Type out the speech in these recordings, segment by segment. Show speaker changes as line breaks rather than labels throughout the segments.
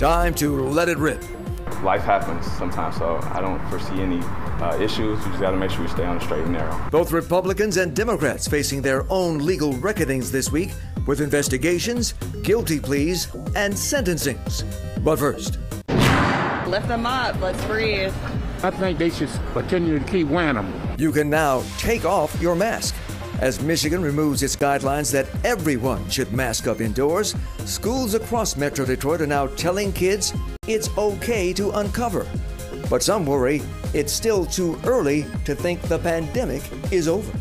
Time to let it rip.
Life happens sometimes, so I don't foresee any issues. We just got to make sure we stay on the straight and narrow.
Both Republicans and Democrats facing their own legal reckonings this week with investigations, guilty pleas, and sentencings. But first,
lift them up. Let's breathe.
I think they should continue to keep wearing them.
You can now take off your mask. As Michigan removes its guidelines that everyone should mask up indoors, schools across Metro Detroit are now telling kids it's okay to uncover. But some worry it's still too early to think the pandemic is over.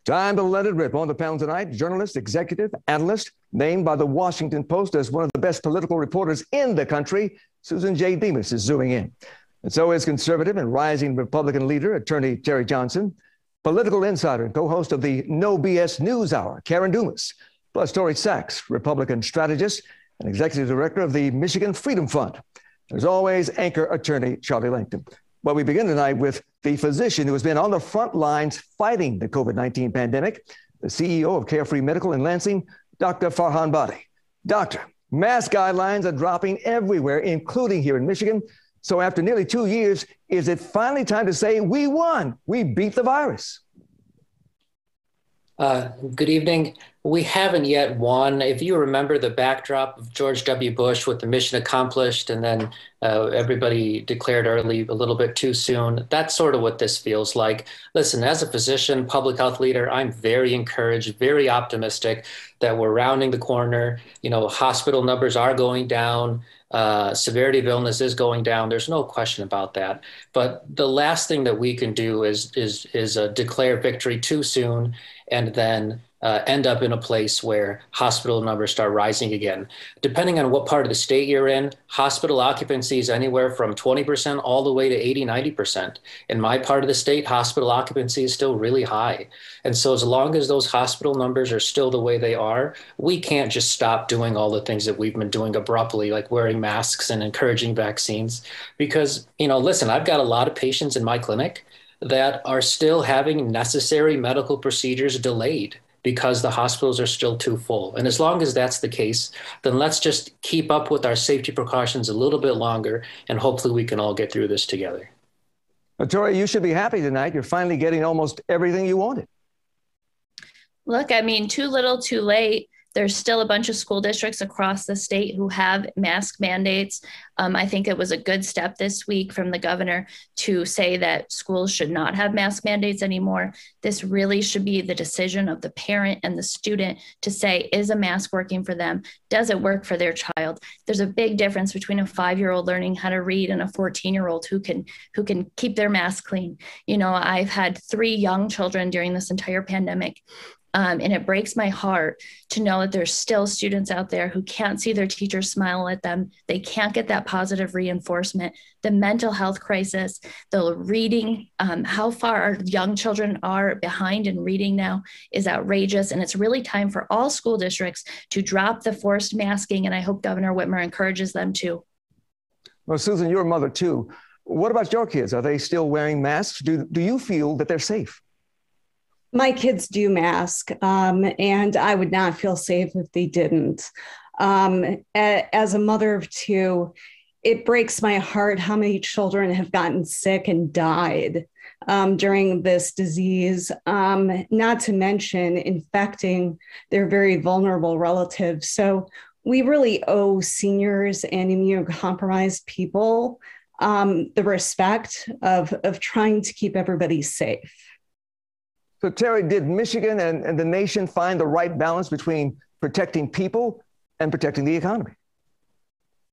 Time to let it rip. On the panel tonight, journalist, executive, analyst, named by the Washington Post as one of the best political reporters in the country, Susan J. Demas is zooming in. And so is conservative and rising Republican leader, attorney Terry Johnson, political insider and co-host of the No BS News Hour, Karen Dumas, plus Tori Sachs, Republican strategist and executive director of the Michigan Freedom Fund. There's always anchor attorney Charlie Langton. Well, we begin tonight with the physician who has been on the front lines fighting the COVID-19 pandemic, the CEO of Carefree Medical in Lansing, Dr. Farhan Badi. Doctor, mask guidelines are dropping everywhere, including here in Michigan. So after nearly 2 years, is it finally time to say we won? We beat the virus?
Good evening. We haven't yet won. If you remember the backdrop of George W. Bush with the mission accomplished and then everybody declared early a little bit too soon, that's sort of what this feels like. Listen, as a physician, public health leader, I'm very encouraged, very optimistic that we're rounding the corner. You know, hospital numbers are going down. Severity of illness is going down. There's no question about that. But the last thing that we can do is declare victory too soon and then end up in a place where hospital numbers start rising again. Depending on what part of the state you're in, hospital occupancy is anywhere from 20% all the way to 80, 90%. In my part of the state, hospital occupancy is still really high. And so as long as those hospital numbers are still the way they are, we can't just stop doing all the things that we've been doing abruptly, like wearing masks and encouraging vaccines. Because, you know, listen, I've got a lot of patients in my clinic that are still having necessary medical procedures delayed because the hospitals are still too full. And as long as that's the case, then let's just keep up with our safety precautions a little bit longer, and hopefully we can all get through this together.
Tori, you should be happy tonight. You're finally getting almost everything you wanted.
Look, I mean, too little, too late. There's still a bunch of school districts across the state who have mask mandates. I think it was a good step this week from the governor to say that schools should not have mask mandates anymore. This really should be the decision of the parent and the student to say, is a mask working for them? Does it work for their child? There's a big difference between a 5-year-old learning how to read and a 14-year-old who can keep their mask clean. You know, I've had 3 young children during this entire pandemic. And it breaks my heart to know that there's still students out there who can't see their teachers smile at them. They can't get that positive reinforcement. The mental health crisis, the reading, how far our young children are behind in reading now is outrageous. And it's really time for all school districts to drop the forced masking. And I hope Governor Whitmer encourages them to.
Well, Susan, you're a mother too. What about your kids? Are they still wearing masks? Do you feel that they're safe?
My kids do mask, and I would not feel safe if they didn't. As a mother of 2, it breaks my heart how many children have gotten sick and died during this disease, not to mention infecting their very vulnerable relatives. So we really owe seniors and immunocompromised people the respect of trying to keep everybody safe.
So, Terry, did Michigan and the nation find the right balance between protecting people and protecting the economy?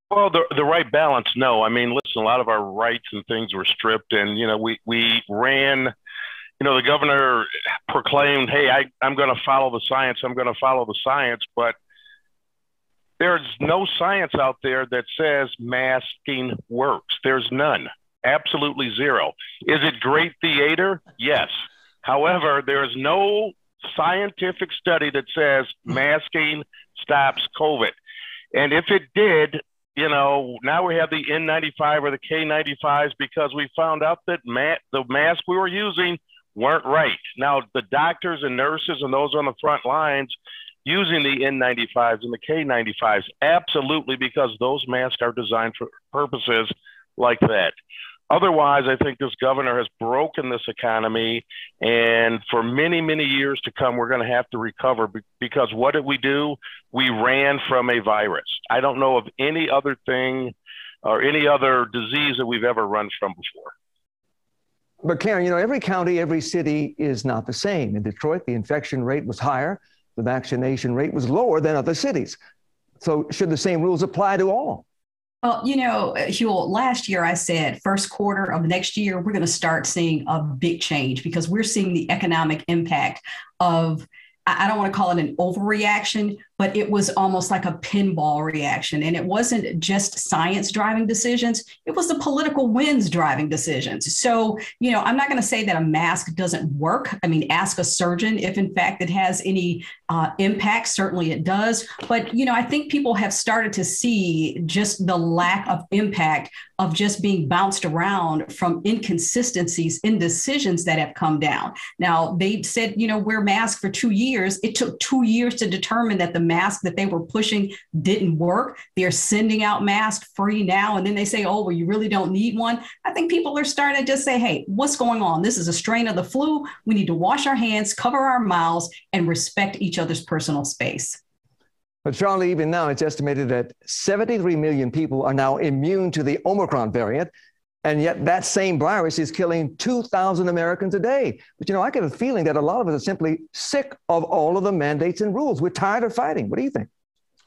Well, the right balance, no. I mean, listen, a lot of our rights and things were stripped, and, you know, we ran, you know, the governor proclaimed, hey, I'm going to follow the science. I'm going to follow the science. But there's no science out there that says masking works. There's none. Absolutely zero. Is it great theater? Yes. However, there is no scientific study that says masking stops COVID. And if it did, you know, now we have the N95 or the K95s because we found out that the masks we were using weren't right. Now, the doctors and nurses and those on the front lines, using the N95s and the K95s. Absolutely, because those masks are designed for purposes like that. Otherwise, I think this governor has broken this economy, and for many, many years to come, we're going to have to recover, because what did we do? We ran from a virus. I don't know of any other thing or any other disease that we've ever run from before.
But Karen, every county, every city is not the same. In Detroit, the infection rate was higher. The vaccination rate was lower than other cities. So should the same rules apply to all?
Well, Jewell, last year I said first quarter of next year, we're going to start seeing a big change, because we're seeing the economic impact of, I don't want to call it an overreaction, but it was almost like a pinball reaction. And it wasn't just science driving decisions. It was the political winds driving decisions. So, I'm not going to say that a mask doesn't work. I mean, ask a surgeon if in fact it has any impact. Certainly it does. But, I think people have started to see just the lack of impact of just being bounced around from inconsistencies in decisions that have come down. Now, they said, wear masks for 2 years. It took 2 years to determine that the mask that they were pushing didn't work. They're sending out masks free now. And then they say, oh, well, you really don't need one. I think people are starting to just say, hey, what's going on? This is a strain of the flu. We need to wash our hands, cover our mouths, and respect each other's personal space.
But Charlie, even now, it's estimated that 73 million people are now immune to the Omicron variant. And yet that same virus is killing 2,000 Americans a day. But, I get a feeling that a lot of us are simply sick of all of the mandates and rules. We're tired of fighting. What do you think?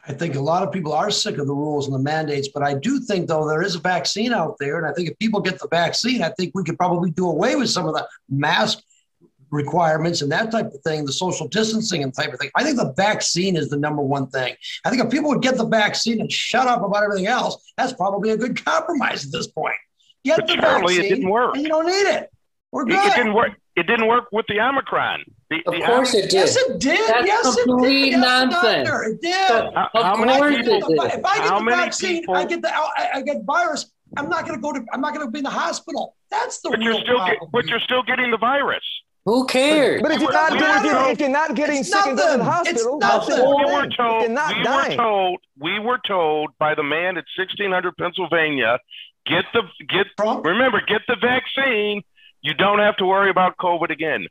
I think a lot of people are sick of the rules and the mandates, but I do think, though, there is a vaccine out there. And I think if people get the vaccine, I think we could probably do away with some of the mask requirements and that type of thing, the social distancing and type of thing. I think the vaccine is the number one thing. I think if people would get the vaccine and shut up about everything else, that's probably a good compromise at this point. Get the vaccine,
it didn't work.
And you don't need it. We're good.
It didn't work. It didn't work with the Omicron.
Of course it did.
Yes, it did.
That's
yes,
complete
it did.
nonsense.
It did.
How many people?
If I get the vaccine, I get virus. I'm not going to be in the hospital. That's the real problem.
But you're still getting the virus.
Who cares?
But if you're not getting sick and going to the hospital,
we were told by the man at 1600 Pennsylvania, get the vaccine. You don't have to worry about COVID again.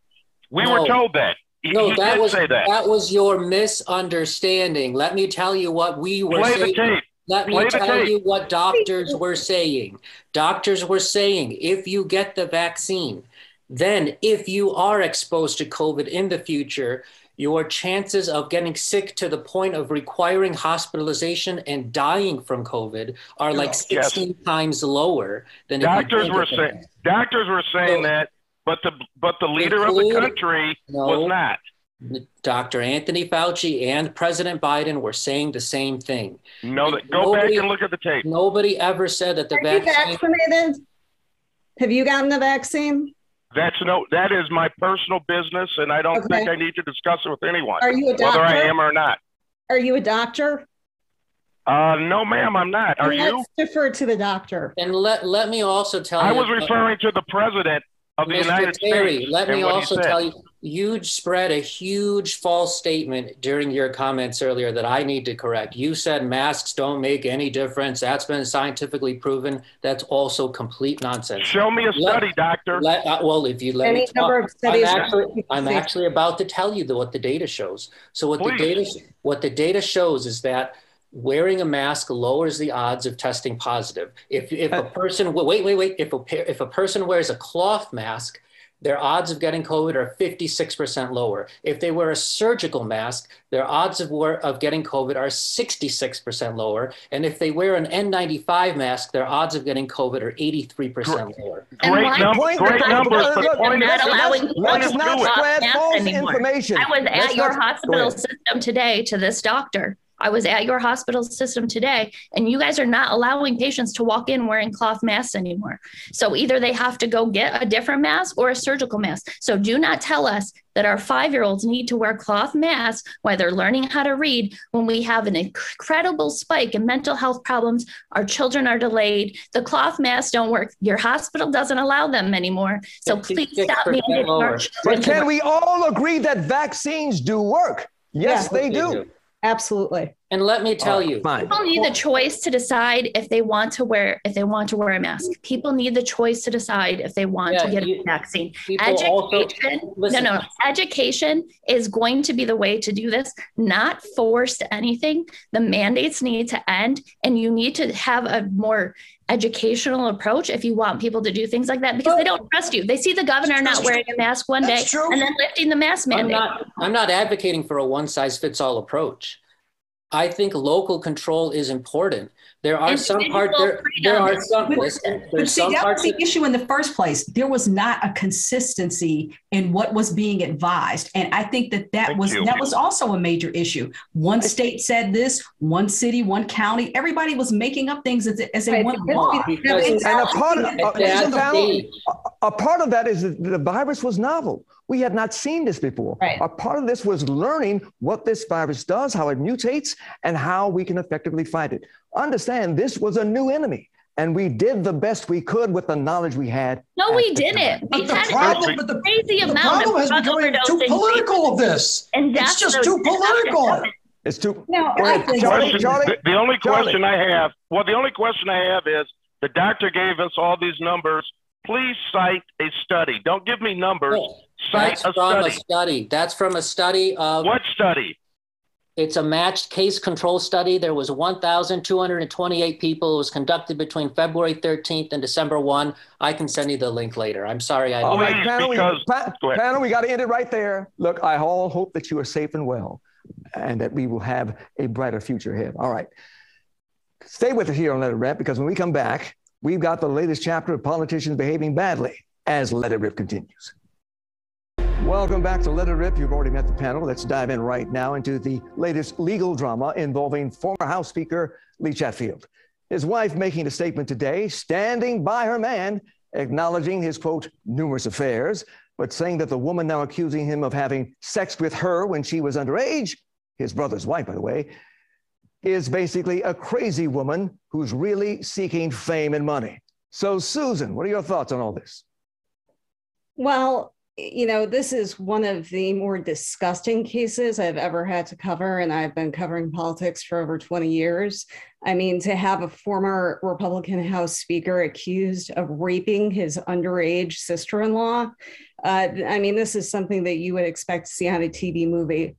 We were told that.
That was your misunderstanding. Let me tell you what we were saying. Let me tell you what doctors were saying. Doctors were saying, if you get the vaccine, then if you are exposed to COVID in the future, your chances of getting sick to the point of requiring hospitalization and dying from COVID are like 16 times lower than
doctors were saying. Doctors were saying that, but the leader of the country was not.
Dr. Anthony Fauci and President Biden were saying the same thing.
Go back and look at the tape.
Nobody ever said that the vaccine.
Are you vaccinated? Have you gotten the vaccine?
That is my personal business, and I don't think I need to discuss it with anyone.
Are you a doctor?
Whether I am or not.
Are you a doctor?
No, ma'am, I'm not. Are you?
Let's defer to the doctor.
And let me also tell you.
I was referring to the president of the United States.
Let me also tell you, you spread a huge false statement during your comments earlier that I need to correct. You said masks don't make any difference. That's been scientifically proven. That's also complete nonsense.
Show me a study, doctor.
Well, if you let me talk, I'm actually about to tell you what the data shows. So what the data shows is that wearing a mask lowers the odds of testing positive. If a person if a person wears a cloth mask, their odds of getting COVID are 56% lower. If they wear a surgical mask, their odds of getting COVID are 66% lower. And if they wear an N95 mask, their odds of getting COVID are 83% lower.
Great numbers, but
let's not spread false information.
I was at your hospital system today to this doctor. I was at your hospital system today, and you guys are not allowing patients to walk in wearing cloth masks anymore. So either they have to go get a different mask or a surgical mask. So do not tell us that our 5-year-olds need to wear cloth masks while they're learning how to read when we have an incredible spike in mental health problems. Our children are delayed. The cloth masks don't work. Your hospital doesn't allow them anymore. So please stop me.
But can we all agree that vaccines do work? Yes, they do.
Absolutely.
And let me tell you,
people need the choice to decide if they want to wear a mask. People need the choice to decide if they want to get a vaccine. Education is going to be the way to do this, not forced anything. The mandates need to end, and you need to have a more educational approach if you want people to do things like that, because they don't trust you. They see the governor not wearing a mask one day and then lifting the mask mandate.
I'm not advocating for a one-size-fits-all approach. I think local control is important. There are some parts. There are some. Listen, there's some parts.
That was the issue in the first place. There was not a consistency in what was being advised, and I think that was also a major issue. One state said this, one city, one county. Everybody was making up things as they went along.
And a part of that is that the virus was novel. We had not seen this before.
Right.
A part of this was learning what this virus does, how it mutates, and how we can effectively fight it. Understand, this was a new enemy, and we did the best we could with the knowledge we had.
No, we didn't. We had a crazy amount of drug overdose
too political of this.
And
it's just too political.
It's too.
No, the only question I have is the doctor gave us all these numbers. Please cite a study. Don't give me numbers.
That's from a study. That's from a study of...
What study?
It's a matched case control study. There was 1,228 people. It was conducted between February 13th and December 1. I can send you the link later. I'm sorry.
All right, panel, we got to end it right there. Look, I all hope that you are safe and well and that we will have a brighter future ahead. All right. Stay with us here on Let It Rip, because when we come back, we've got the latest chapter of politicians behaving badly as Let It Rip continues. Welcome back to Let It Rip. You've already met the panel. Let's dive in right now into the latest legal drama involving former House Speaker Lee Chatfield. His wife making a statement today, standing by her man, acknowledging his, quote, numerous affairs, but saying that the woman now accusing him of having sex with her when she was underage, his brother's wife, by the way, is basically a crazy woman who's really seeking fame and money. So, Susan, what are your thoughts on all this?
Well, you know, this is one of the more disgusting cases I've ever had to cover, and I've been covering politics for over 20 years. I mean, to have a former Republican House Speaker accused of raping his underage sister-in-law, I mean, this is something that you would expect to see on a TV movie.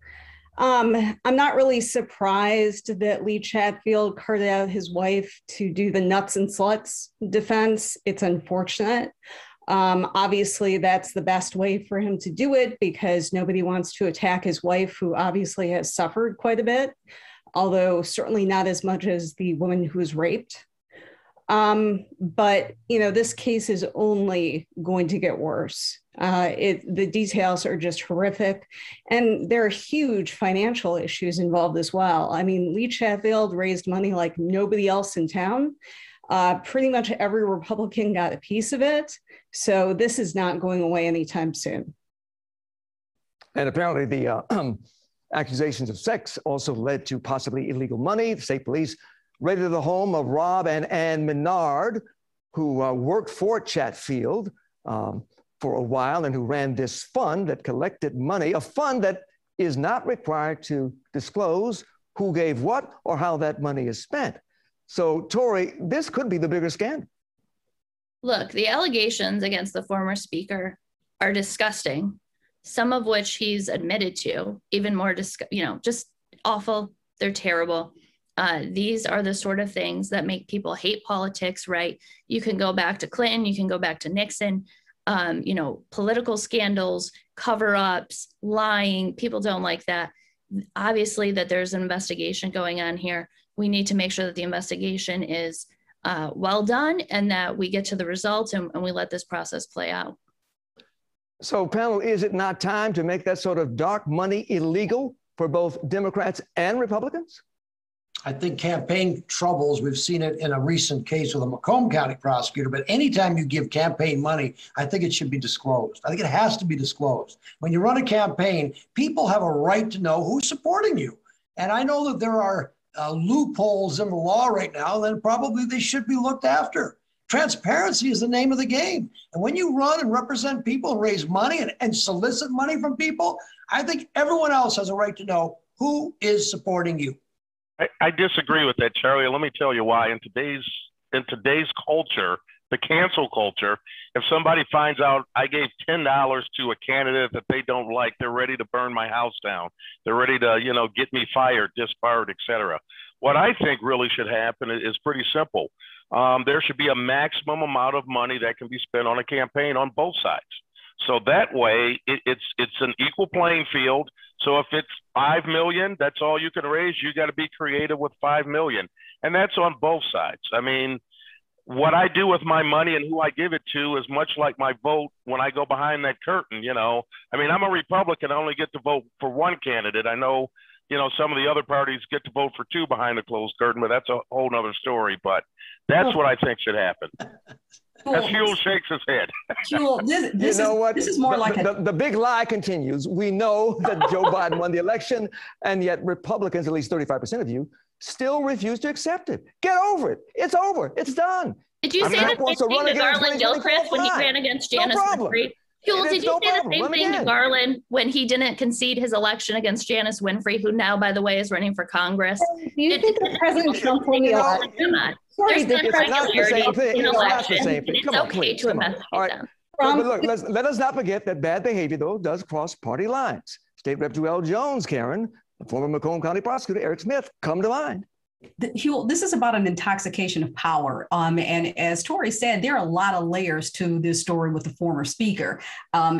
I'm not really surprised that Lee Chatfield carted out his wife to do the nuts and sluts defense. It's unfortunate. Obviously, that's the best way for him to do it, because nobody wants to attack his wife, who obviously has suffered quite a bit, although certainly not as much as the woman who was raped. But, you know, this case is only going to get worse. The details are just horrific, and there are huge financial issues involved as well. I mean, Lee Chatfield raised money like nobody else in town. Pretty much every Republican got a piece of it. So this is not going away anytime soon.
And apparently the accusations of sex also led to possibly illegal money. The state police raided the home of Rob and Ann Menard, who worked for Chatfield for a while and who ran this fund that collected money, a fund that is not required to disclose who gave what or how that money is spent. So, Tori, this could be the bigger scandal.
Look, the allegations against the former speaker are disgusting, some of which he's admitted to, even more, just awful. They're terrible. These are the sort of things that make people hate politics, right? You can go back to Clinton, you can go back to Nixon, political scandals, cover-ups, lying. People don't like that. Obviously, that there's an investigation going on here. We need to make sure that the investigation is well done and that we get to the results and we let this process play out.
So, panel, is it not time to make that sort of dark money illegal for both Democrats and Republicans?
I think campaign troubles, we've seen it in a recent case with a Macomb County prosecutor, but anytime you give campaign money, I think it should be disclosed. I think it has to be disclosed. When you run a campaign, people have a right to know who's supporting you. And I know that there are loopholes in the law right now, then probably they should be looked after. Transparency is the name of the game. And when you run and represent people and raise money and solicit money from people, I think everyone else has a right to know who is supporting you?
I disagree with that, Charlie. Let me tell you why. In today's culture, the cancel culture, if somebody finds out I gave $10 to a candidate that they don't like, they're ready to burn my house down. They're ready to, get me fired, disbarred, et cetera. What I think really should happen is pretty simple. There should be a maximum amount of money that can be spent on a campaign on both sides. So that way it's an equal playing field. So if it's 5 million, that's all you can raise. You got to be creative with 5 million. And that's on both sides. I mean, what I do with my money and who I give it to is much like my vote when I go behind that curtain, I mean, I'm a Republican. I only get to vote for one candidate. I know, some of the other parties get to vote for two behind the closed curtain, but that's a whole nother story. But that's what I think should happen. As Jewell shakes his head.
Jewell, this is more like
the big lie continues. We know that Joe Biden won the election, and yet Republicans, at least 35% of you, still refuse to accept it. Get over it. It's over. It's done.
Did you say the same thing to Garland Gilchrist when he ran against Janice Winfrey? Jewell, did you say the same thing to Garland when he didn't concede his election against Janice Winfrey, who now, by the way, is running for Congress?
Do you think that President Trump will be
Sorry,
it's not the same thing. It's not the same thing.
It's okay to investigate them.
But look, let us not forget that bad behavior, though, does cross party lines. State Rep Jewell Jones, Karen, the former Macomb County prosecutor, Eric Smith, come to mind.
Jewell, this is about an intoxication of power. And as Tori said, there are a lot of layers to this story with the former speaker.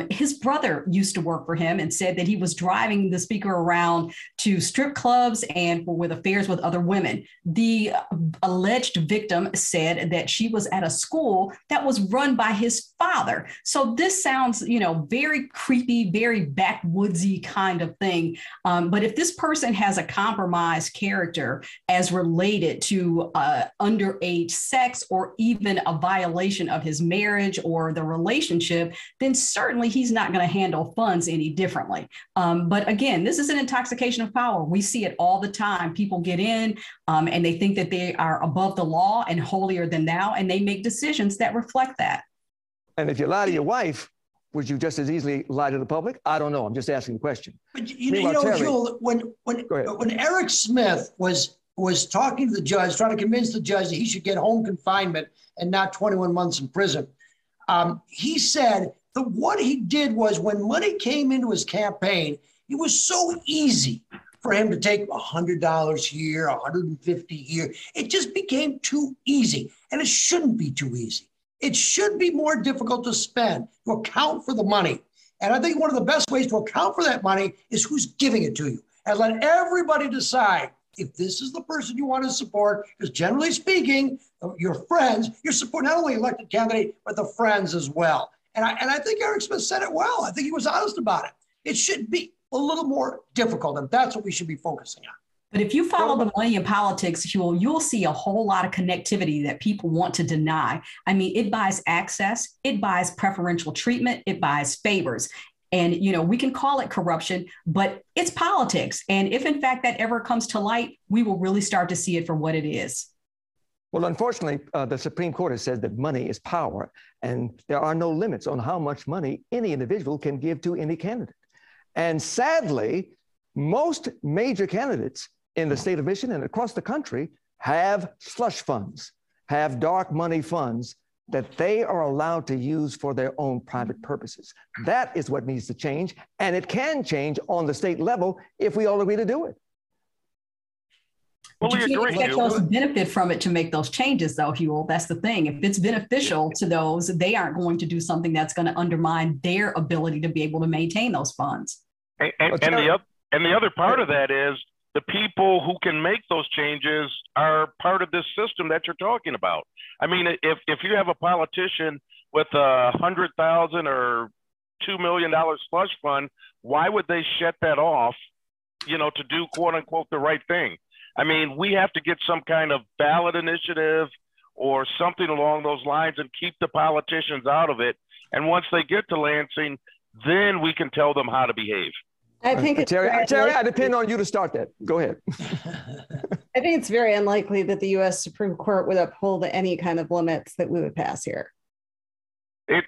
His brother used to work for him and said that he was driving the speaker around to strip clubs and with affairs with other women. The alleged victim said that she was at a school that was run by his father. So this sounds, very creepy, very backwoodsy kind of thing. But if this person has a compromised character as related to underage sex or even a violation of his marriage or the relationship, then certainly he's not going to handle funds any differently. But again, this is an intoxication of power. We see it all the time. People get in and they think that they are above the law and holier than thou, and they make decisions that reflect that.
And if you lie to your wife, would you just as easily lie to the public? I don't know. I'm just asking the question.
But Jewell, when Eric Smith was talking to the judge, trying to convince the judge that he should get home confinement and not 21 months in prison. He said that what he did was when money came into his campaign, it was so easy for him to take $100 here, $150 here. It just became too easy, and it shouldn't be too easy. It should be more difficult to spend, to account for the money. And I think one of the best ways to account for that money is who's giving it to you, and let everybody decide if this is the person you want to support, because generally speaking, your friends, you support not only elected candidate, but the friends as well. And I think Eric Smith said it well. I think he was honest about it. It should be a little more difficult, and that's what we should be focusing on.
But if you follow the money in politics, you'll see a whole lot of connectivity that people want to deny. I mean, it buys access, it buys preferential treatment, it buys favors. And, we can call it corruption, but it's politics. And if, in fact, that ever comes to light, we will really start to see it for what it is.
Well, unfortunately, the Supreme Court has said that money is power, and there are no limits on how much money any individual can give to any candidate. And sadly, most major candidates in the state of Michigan and across the country have slush funds, have dark money funds that they are allowed to use for their own private purposes. That is what needs to change, and it can change on the state level if we all agree to do it.
Well, you can't expect those to benefit from it to make those changes, though, Jewell. That's the thing. If it's beneficial to those, they aren't going to do something that's going to undermine their ability to be able to maintain those funds.
And the other part of that is the people who can make those changes are part of this system that you're talking about. I mean, if you have a politician with $100,000 or $2 million slush fund, why would they shut that off, to do quote unquote the right thing? I mean, we have to get some kind of ballot initiative or something along those lines and keep the politicians out of it. And once they get to Lansing, then we can tell them how to behave.
I think it's
Terry, I depend on you to start that. Go ahead.
I think it's very unlikely that the U.S. Supreme Court would uphold any kind of limits that we would pass here.
It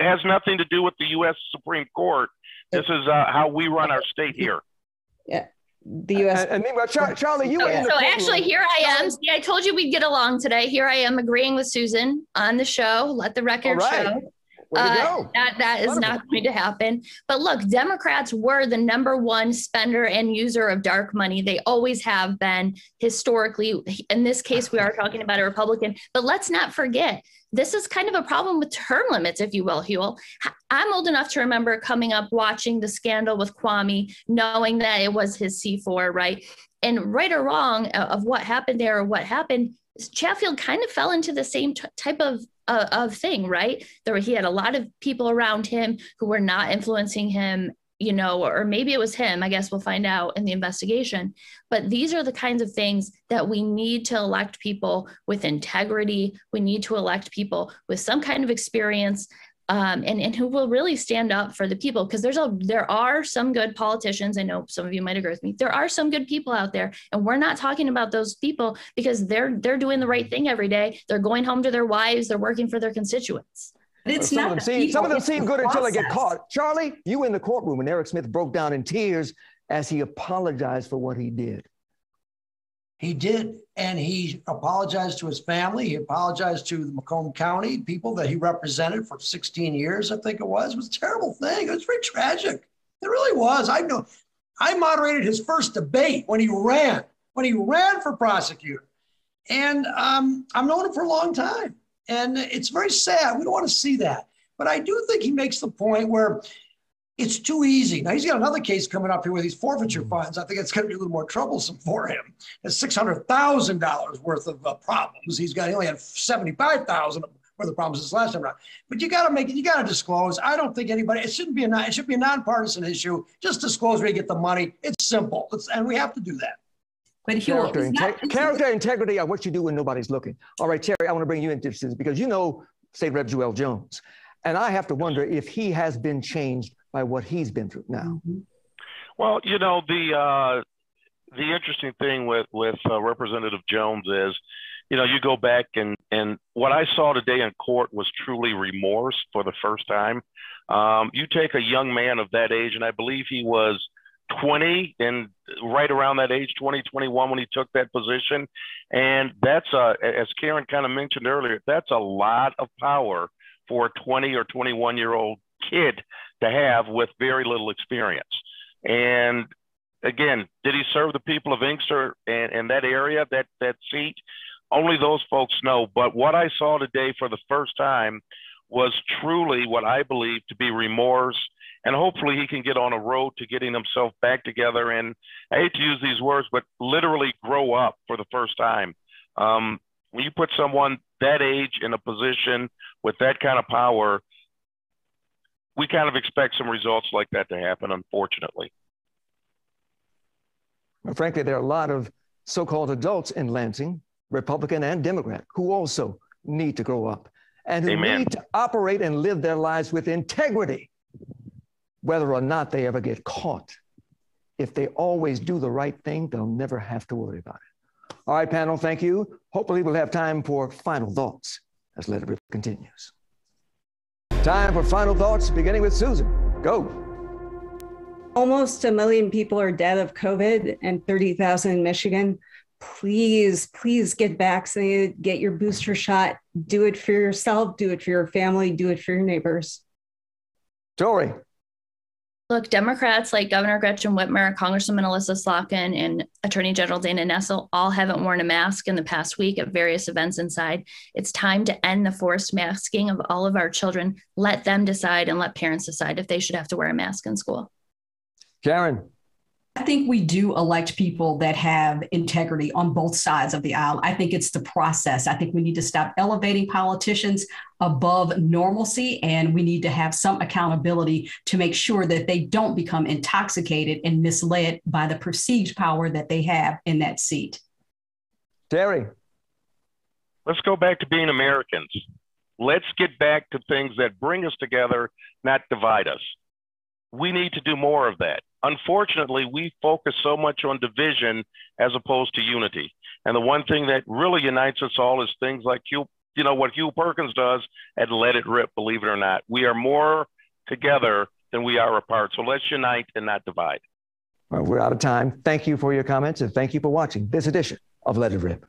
has nothing to do with the U.S. Supreme Court. This is how we run our state here.
the U.S.
And meanwhile, Charlie, you were in the
So
courtroom.
actually, here I am. See, I told you we'd get along today. Here I am agreeing with Susan on the show. Let the record show. That is not going to happen. But look, Democrats were the #1 spender and user of dark money. They always have been historically. In this case, we are talking about a Republican. But let's not forget, this is kind of a problem with term limits, if you will, Jewell. I'm old enough to remember coming up watching the scandal with Kwame, knowing that it was his C4, right? And right or wrong of what happened there or what happened, Chatfield kind of fell into the same type of thing, right? He had a lot of people around him who were not influencing him, you know, or maybe it was him. I guess we'll find out in the investigation. But these are the kinds of things that we need to elect people with integrity. We need to elect people with some kind of experience, and who will really stand up for the people, because there are some good politicians. I know some of you might agree with me. There are some good people out there, and we're not talking about those people because they're doing the right thing every day. They're going home to their wives. They're working for their constituents.
Some of them seem good until they get caught. Charlie, you were in the courtroom when Eric Smith broke down in tears as he apologized for what he did.
He did, and he apologized to his family. He apologized to the Macomb County people that he represented for 16 years, I think it was. It was a terrible thing. It was very tragic. It really was. I moderated his first debate when he ran for prosecutor. And I've known him for a long time. And it's very sad. We don't want to see that. But I do think he makes the point where it's too easy. Now, he's got another case coming up here with these forfeiture funds. I think it's going to be a little more troublesome for him. It's $600,000 worth of problems. He only had $75,000 worth of problems this last time around. But you got to disclose. I don't think anybody, it should be a nonpartisan issue. Just disclose where you get the money. It's simple. And we have to do that.
But
character, integrity are what you do when nobody's looking. All right, Terry, I want to bring you into this because you know State Rep Jewell Jones. And I have to wonder if he has been changed by what he's been through now.
Well, you know, the interesting thing with Representative Jones is, you know, you go back and what I saw today in court was truly remorse for the first time. You take a young man of that age, and I believe he was 20 and right around that age, 20, 21 when he took that position. And that's, as Karen kind of mentioned earlier, that's a lot of power for a 20 or 21-year-old kid to have with very little experience. And again, did he serve the people of Inkster and that area, that seat? Only those folks know. But what I saw today for the first time was truly what I believe to be remorse. And hopefully he can get on a road to getting himself back together. And I hate to use these words, but literally grow up for the first time. When you put someone that age in a position with that kind of power, we kind of expect some results like that to happen, unfortunately.
Well, frankly, there are a lot of so-called adults in Lansing, Republican and Democrat, who also need to grow up and who need to operate and live their lives with integrity, whether or not they ever get caught. If they always do the right thing, they'll never have to worry about it. All right, panel, thank you. Hopefully we'll have time for final thoughts as Let It Rip continues. Time for final thoughts, beginning with Susan. Go.
Almost 1 million people are dead of COVID and 30,000 in Michigan. Please get vaccinated, get your booster shot. Do it for yourself, do it for your family, do it for your neighbors.
Tori.
Look, Democrats like Governor Gretchen Whitmer, Congresswoman Alyssa Slotkin, and Attorney General Dana Nessel all haven't worn a mask in the past week at various events inside. It's time to end the forced masking of all of our children. Let them decide and let parents decide if they should have to wear a mask in school.
Karen.
I think we do elect people that have integrity on both sides of the aisle. I think it's the process. I think we need to stop elevating politicians above normalcy, and we need to have some accountability to make sure that they don't become intoxicated and misled by the perceived power that they have in that seat.
Terry.
Let's go back to being Americans. Let's get back to things that bring us together, not divide us. We need to do more of that. Unfortunately, we focus so much on division as opposed to unity. And the one thing that really unites us all is things like what Hugh Perkins does at Let It Rip, believe it or not. We are more together than we are apart. So let's unite and not divide.
All right, we're out of time. Thank you for your comments, and thank you for watching this edition of Let It Rip.